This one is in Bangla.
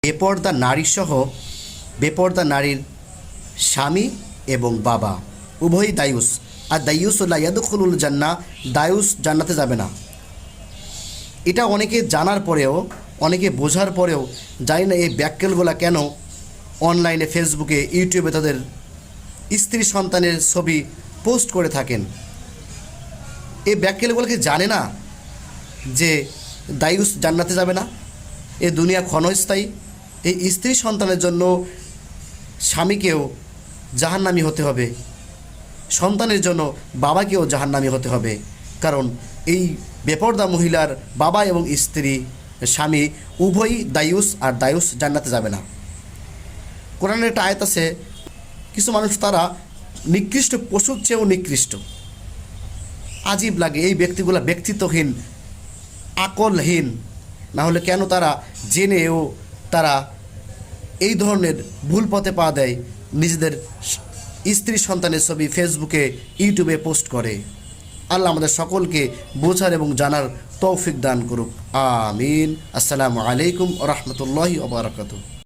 বেপর্দা নারীসহ বেপর্দা নারীর স্বামী এবং বাবা উভয়ই দায়ুস। আর দায়ুসুল্লাহ ইয়াদখুলুল জান্নাহ, দায়ুস জান্নাতে যাবে না। এটা অনেকে জানার পরেও, অনেকে বোঝার পরেও জানি না এই ব্যাককেলগুলো কেন অনলাইনে, ফেসবুকে, ইউটিউবে তাদের স্ত্রী সন্তানের ছবি পোস্ট করে থাকেন। এই ব্যাককেলগুলোকে জানে না যে দায়ুস জান্নাতে যাবে না, এ দুনিয়া ক্ষণস্থায়ী। এই স্ত্রী সন্তানের জন্য স্বামীকেও জাহান্নামী হতে হবে, সন্তানের জন্য বাবাকেও জাহান্নামী হতে হবে। কারণ এই বেপর্দা মহিলার বাবা এবং স্ত্রী, স্বামী উভয়ই দায়ুস, আর দায়ুস জান্নাতে যাবে না। কোরআনের একটা আয়াত আছে, কিছু মানুষ তারা নিকৃষ্ট, পশুর চেয়েও নিকৃষ্ট। আজীব লাগে, এই ব্যক্তিগুলো ব্যক্তিত্বহীন, আকলহীন। না হলে কেন তারা জেনেও তারা এই ধরনের ভুল পথে পা দেয়, নিজেদের স্ত্রী সন্তানের ছবি ফেসবুকে, ইউটিউবে পোস্ট করে। আল্লাহ আমাদের সকলকে বোঝার এবং জানার তৌফিক দান করুক, আমিন। আসসালামু আলাইকুম ওয়া রাহমাতুল্লাহি ওয়া বারাকাতুহু।